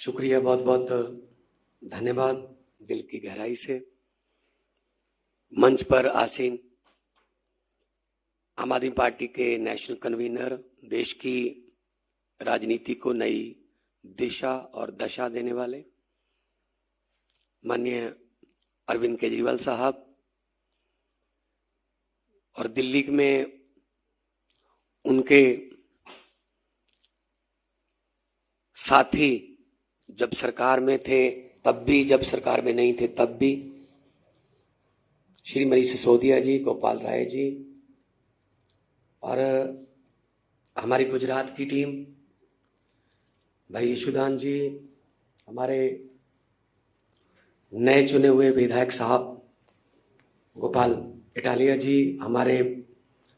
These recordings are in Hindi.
शुक्रिया, बहुत बहुत धन्यवाद दिल की गहराई से। मंच पर आसीन आम आदमी पार्टी के नेशनल कन्वीनर, देश की राजनीति को नई दिशा और दशा देने वाले माननीय अरविंद केजरीवाल साहब, और दिल्ली में उनके साथी जब सरकार में थे तब भी, जब सरकार में नहीं थे तब भी, श्री मनीष सिसोदिया जी, गोपाल राय जी, और हमारी गुजरात की टीम, भाई यशुदान जी, हमारे नए चुने हुए विधायक साहब गोपाल इटालिया जी, हमारे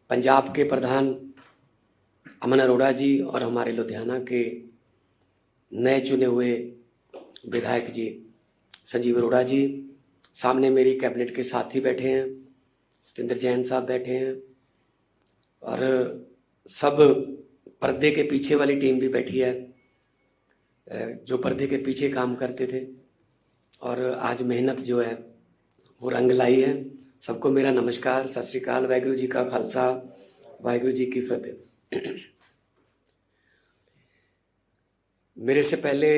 पंजाब के प्रधान अमन अरोड़ा जी, और हमारे लुधियाना के नए चुने हुए विधायक जी संजीव अरोड़ा जी। सामने मेरी कैबिनेट के साथी बैठे हैं, सतेंद्र जैन साहब बैठे हैं, और सब पर्दे के पीछे वाली टीम भी बैठी है, जो पर्दे के पीछे काम करते थे, और आज मेहनत जो है वो रंग लाई है। सबको मेरा नमस्कार, सत श्री अकाल, वाहिगुरु जी का खालसा, वाहिगुरु जी की फतेह। मेरे से पहले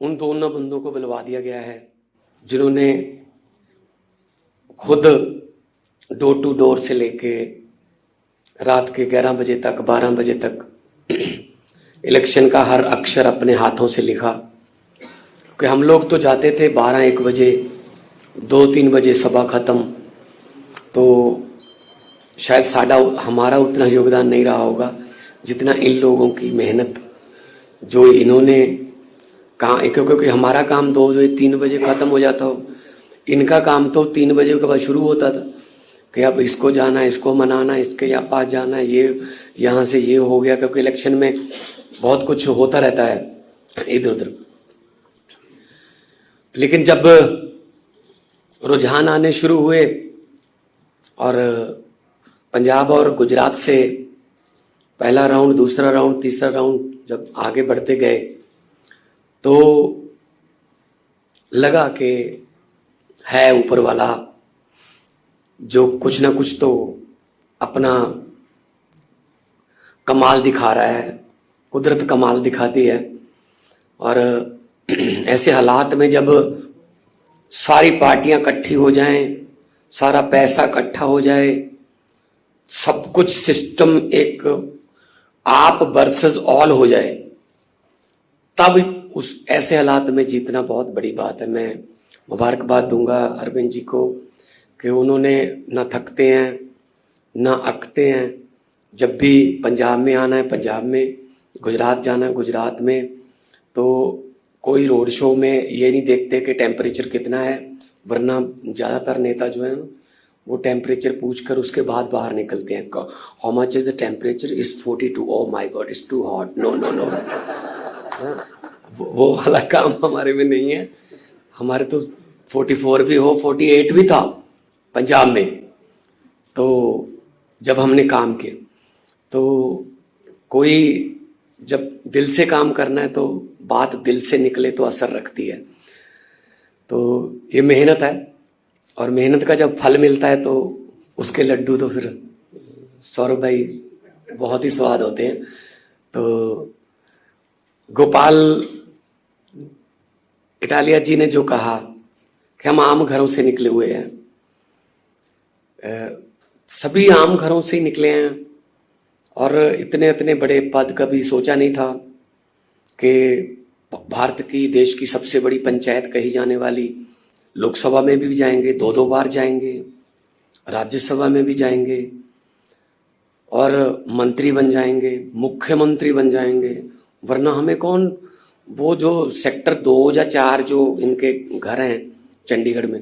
उन दोनों बंदों को बुलवा दिया गया है जिन्होंने खुद डोर टू डोर से लेके रात के 11 बजे तक, 12 बजे तक इलेक्शन का हर अक्षर अपने हाथों से लिखा। कि हम लोग तो जाते थे 12-1 बजे, 2-3 बजे सभा खत्म, तो शायद हमारा उतना योगदान नहीं रहा होगा जितना इन लोगों की मेहनत जो इन्होंने कहा। क्योंकि हमारा काम 2-3 बजे खत्म हो जाता हो, इनका काम तो 3 बजे के बाद शुरू होता था कि अब इसको जाना है, इसको मनाना, इसके यहाँ पास जाना है, ये यहाँ से ये हो गया, क्योंकि इलेक्शन में बहुत कुछ होता रहता है इधर उधर। लेकिन जब रुझान आने शुरू हुए और पंजाब और गुजरात से पहला राउंड, दूसरा राउंड, तीसरा राउंड जब आगे बढ़ते गए तो लगा कि है ऊपर वाला जो कुछ ना कुछ तो अपना कमाल दिखा रहा है, कुदरत कमाल दिखाती है। और ऐसे हालात में जब सारी पार्टियां इकट्ठी हो जाएं, सारा पैसा इकट्ठा हो जाए, सब कुछ सिस्टम एक आप वर्सेस ऑल हो जाए, तब उस ऐसे हालात में जीतना बहुत बड़ी बात है। मैं मुबारकबाद दूंगा अरविंद जी को कि उन्होंने ना थकते हैं ना अकते हैं। जब भी पंजाब में आना है पंजाब में, गुजरात जाना है गुजरात में, तो कोई रोड शो में ये नहीं देखते कि टेम्परेचर कितना है, वरना ज़्यादातर नेता जो है वो टेम्परेचर पूछकर उसके बाद बाहर निकलते हैं। How much is the temperature? Is 42। Oh my god, it's too hot, no no no. वो वाला काम हमारे में नहीं है। हमारे तो 44 भी हो, 48 भी था पंजाब में, तो जब हमने काम किया तो कोई जब दिल से काम करना है तो बात दिल से निकले तो असर रखती है। तो ये मेहनत है, और मेहनत का जब फल मिलता है तो उसके लड्डू तो फिर सौरभ भाई बहुत ही स्वाद होते हैं। तो गोपाल इटालिया जी ने जो कहा कि हम आम घरों से निकले हुए हैं, सभी आम घरों से ही निकले हैं, और इतने इतने बड़े पद कभी सोचा नहीं था कि भारत की, देश की सबसे बड़ी पंचायत कही जाने वाली लोकसभा में भी जाएंगे, 2-2 बार जाएंगे, राज्यसभा में भी जाएंगे, और मंत्री बन जाएंगे, मुख्यमंत्री बन जाएंगे। वरना हमें कौन, वो जो सेक्टर 2 या 4 जो इनके घर हैं चंडीगढ़ में,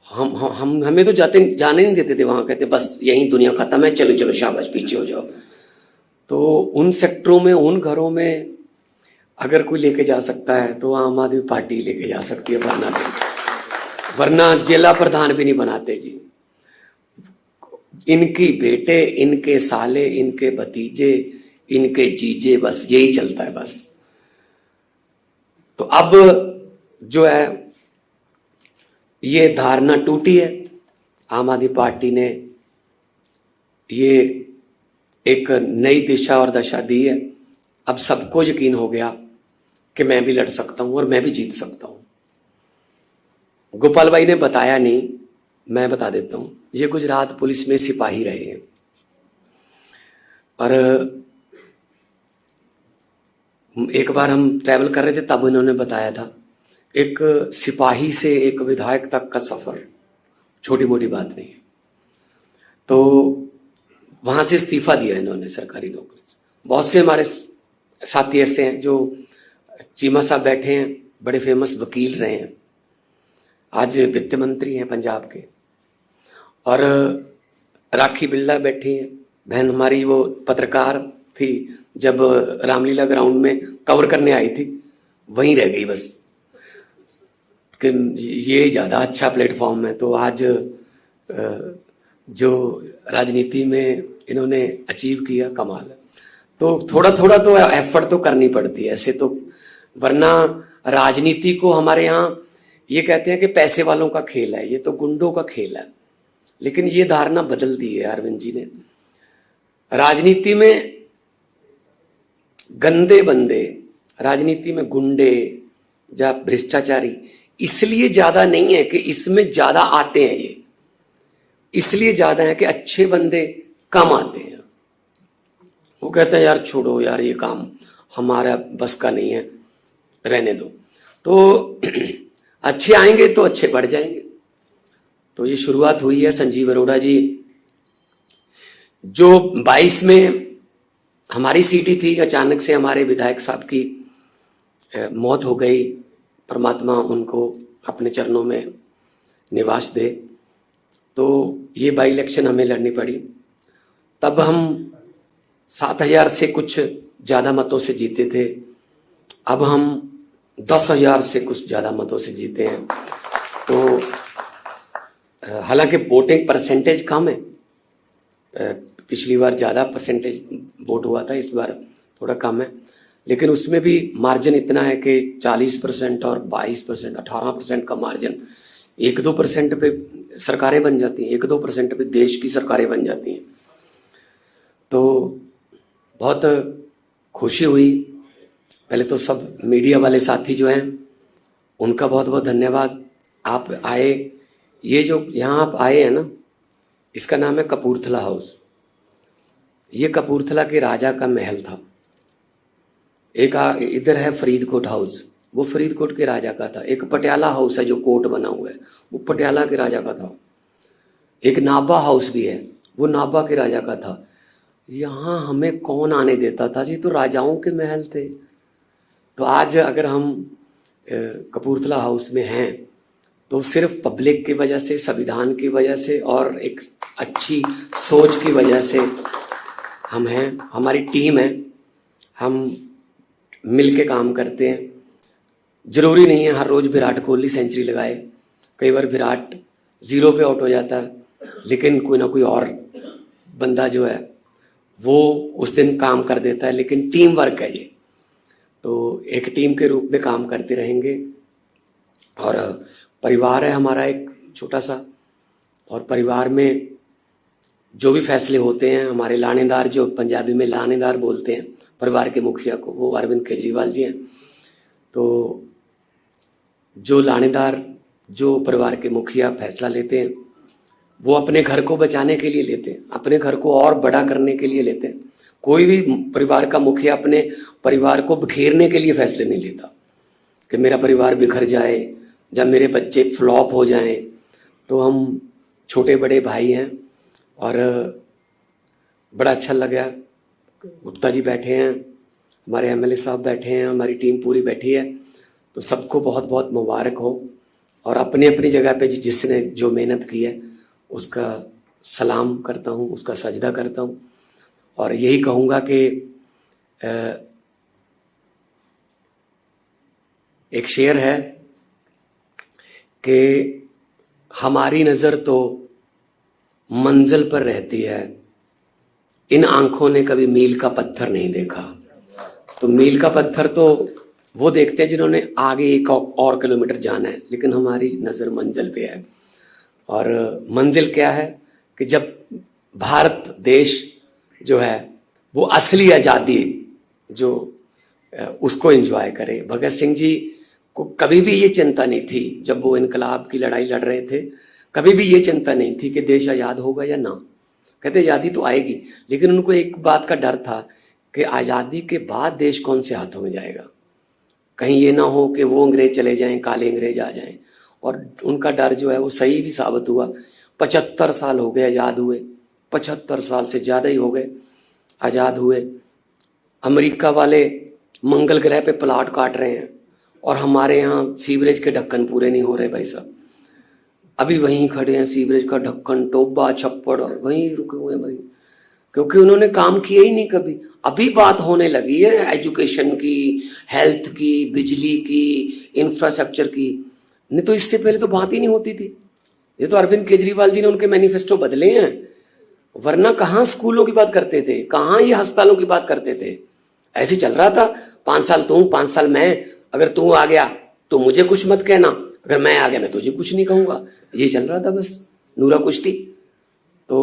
हम हमें तो जाने नहीं देते थे वहां। कहते बस यही दुनिया खत्म है, चलो चलो शाबाश पीछे हो जाओ। तो उन सेक्टरों में, उन घरों में अगर कोई लेके जा सकता है तो आम आदमी पार्टी लेके जा सकती है, वरना जिला प्रधान भी नहीं बनाते जी। इनकी बेटे, इनके साले, इनके भतीजे, इनके जीजे, बस यही चलता है बस। तो अब जो है ये धारणा टूटी है। आम आदमी पार्टी ने ये एक नई दिशा और दशा दी है। अब सबको यकीन हो गया कि मैं भी लड़ सकता हूं और मैं भी जीत सकता हूं। गोपाल भाई ने बताया नहीं, मैं बता देता हूं। ये गुजरात पुलिस में सिपाही रहे हैं और एक बार हम ट्रैवल कर रहे थे तब उन्होंने बताया था, एक सिपाही से एक विधायक तक का सफर छोटी मोटी बात नहीं है। तो वहां से इस्तीफा दिया इन्होंने सरकारी नौकरी से। बहुत से हमारे साथी ऐसे हैं जो चीमा साहब बैठे हैं, बड़े फेमस वकील रहे हैं, आज वित्त मंत्री हैं पंजाब के। और राखी बिरला बैठी हैं, बहन हमारी, वो पत्रकार थी, जब रामलीला ग्राउंड में कवर करने आई थी वहीं रह गई बस कि ये ज्यादा अच्छा प्लेटफॉर्म है। तो आज जो राजनीति में इन्होंने अचीव किया, कमाल है। तो थोड़ा थोड़ा तो एफर्ट तो करनी पड़ती है ऐसे तो, वरना राजनीति को हमारे यहाँ ये कहते हैं कि पैसे वालों का खेल है, ये तो गुंडों का खेल है। लेकिन ये धारणा बदल दी है अरविंद जी ने। राजनीति में गंदे बंदे, राजनीति में गुंडे या भ्रष्टाचारी इसलिए ज्यादा नहीं है कि इसमें ज्यादा आते हैं, ये इसलिए ज्यादा है कि अच्छे बंदे कम आते हैं। वो कहते हैं यार छोड़ो यार, ये काम हमारा बस का नहीं है, रहने दो। तो अच्छे आएंगे तो अच्छे बढ़ जाएंगे। तो ये शुरुआत हुई है। संजीव अरोड़ा जी जो 22 में हमारी सीट ही थी, अचानक से हमारे विधायक साहब की मौत हो गई, परमात्मा उनको अपने चरणों में निवास दे। तो ये बाई इलेक्शन हमें लड़नी पड़ी। तब हम 7,000 से कुछ ज्यादा मतों से जीते थे, अब हम 10,000 से कुछ ज्यादा मतों से जीते हैं। तो हालांकि वोटिंग परसेंटेज कम है, पिछली बार ज्यादा परसेंटेज वोट हुआ था, इस बार थोड़ा कम है, लेकिन उसमें भी मार्जिन इतना है कि 40% और 22%, 18% का मार्जिन। 1-2% पे सरकारें बन जाती हैं, 1-2% पे देश की सरकारें बन जाती हैं। तो बहुत खुशी हुई। पहले तो सब मीडिया वाले साथी जो हैं उनका बहुत बहुत धन्यवाद। आप आए, ये जो यहाँ आप आए हैं ना, इसका नाम है कपूरथला हाउस। ये कपूरथला के राजा का महल था। एक इधर है फरीदकोट हाउस, वो फरीदकोट के राजा का था। एक पटियाला हाउस है जो कोट बना हुआ है, वो पटियाला के राजा का था। एक नाभा हाउस भी है, वो नाभा के राजा का था। यहाँ हमें कौन आने देता था जी, तो राजाओं के महल थे। तो आज अगर हम कपूरथला हाउस में हैं तो सिर्फ पब्लिक की वजह से, संविधान की वजह से और एक अच्छी सोच की वजह से हम हैं। हमारी टीम है, हम मिल के काम करते हैं। जरूरी नहीं है हर रोज विराट कोहली सेंचुरी लगाए, कई बार विराट 0 पे आउट हो जाता है, लेकिन कोई ना कोई और बंदा जो है वो उस दिन काम कर देता है। लेकिन टीम वर्क है ये, तो एक टीम के रूप में काम करते रहेंगे। और परिवार है हमारा एक छोटा सा, और परिवार में जो भी फैसले होते हैं, हमारे लानेदार, जो पंजाबी में लानेदार बोलते हैं परिवार के मुखिया को, वो अरविंद केजरीवाल जी हैं। तो जो लानेदार, जो परिवार के मुखिया फैसला लेते हैं, वो अपने घर को बचाने के लिए लेते हैं, अपने घर को और बड़ा करने के लिए लेते हैं। कोई भी परिवार का मुखिया अपने परिवार को बिखेरने के लिए फैसले नहीं लेता कि मेरा परिवार बिखर जाए, जब मेरे बच्चे फ्लॉप हो जाएं। तो हम छोटे बड़े भाई हैं और बड़ा अच्छा लगा। गुप्ता जी बैठे हैं, हमारे एमएलए साहब बैठे हैं, हमारी टीम पूरी बैठी है। तो सबको बहुत बहुत मुबारक हो, और अपनी अपनी जगह पे जिसने जो मेहनत की है उसका सलाम करता हूँ, उसका सजदा करता हूँ। और यही कहूँगा कि एक शेर है कि हमारी नज़र तो मंजिल पर रहती है, इन आंखों ने कभी मील का पत्थर नहीं देखा। तो मील का पत्थर तो वो देखते हैं जिन्होंने आगे एक और किलोमीटर जाना है, लेकिन हमारी नज़र मंजिल पे है। और मंजिल क्या है कि जब भारत देश जो है वो असली आज़ादी जो उसको एंजॉय करे। भगत सिंह जी को कभी भी ये चिंता नहीं थी, जब वो इनकलाब की लड़ाई लड़ रहे थे, कभी भी ये चिंता नहीं थी कि देश आज़ाद होगा या ना। कहते आज़ादी तो आएगी, लेकिन उनको एक बात का डर था कि आज़ादी के बाद देश कौन से हाथों में जाएगा, कहीं ये ना हो कि वो अंग्रेज चले जाएं, काले अंग्रेज आ जाएं। और उनका डर जो है वो सही भी साबित हुआ। 75 साल हो गए आज़ाद हुए, 75 साल से ज़्यादा ही हो गए आज़ाद हुए। अमेरिका वाले मंगल ग्रह पे प्लाट काट रहे हैं और हमारे यहाँ सीवरेज के ढक्कन पूरे नहीं हो रहे भाई साहब। अभी वहीं खड़े हैं, सीवरेज का ढक्कन, टोबा, छप्पड़, और वहीं रुके हुए हैं भाई, क्योंकि उन्होंने काम किया ही नहीं कभी। अभी बात होने लगी है एजुकेशन की, हेल्थ की, बिजली की, इंफ्रास्ट्रक्चर की, नहीं तो इससे पहले तो बात ही नहीं होती थी। ये तो अरविंद केजरीवाल जी ने उनके मैनिफेस्टो बदले हैं, वरना कहाँ स्कूलों की बात करते थे, कहाँ ये अस्पतालों की बात करते थे। ऐसे चल रहा था, 5 साल तू 5 साल मैं, अगर तू आ गया तो मुझे कुछ मत कहना, अगर मैं आ गया मैं तुझे कुछ नहीं कहूंगा। ये चल रहा था बस, नूरा कुश्ती। तो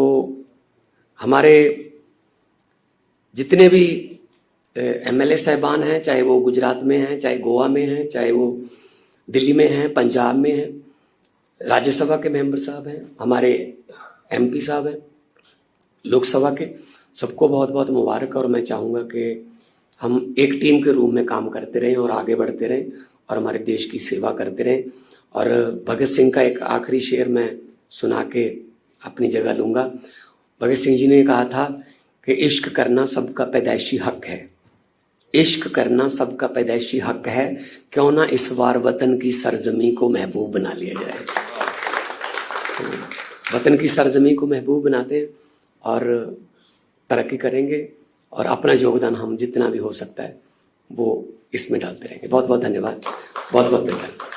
हमारे जितने भी एमएलए साहबान हैं, चाहे वो गुजरात में हैं, चाहे गोवा में हैं, चाहे वो दिल्ली में हैं, पंजाब में हैं, राज्यसभा के मेंबर साहब हैं, हमारे एमपी साहब हैं लोकसभा के, सबको बहुत बहुत मुबारक। और मैं चाहूँगा कि हम एक टीम के रूप में काम करते रहें और आगे बढ़ते रहें और हमारे देश की सेवा करते रहें। और भगत सिंह का एक आखिरी शेर मैं सुना के अपनी जगह लूँगा। भगत सिंह जी ने कहा था कि इश्क करना सबका पैदाइशी हक है, इश्क करना सबका पैदाइशी हक है, क्यों ना इस बार वतन की सरजमी को महबूब बना लिया जाए। तो वतन की सरजमी को महबूब बनाते हैं और तरक्की करेंगे, और अपना योगदान हम जितना भी हो सकता है वो इसमें डालते रहेंगे। बहुत बहुत धन्यवाद, बहुत बहुत धन्यवाद।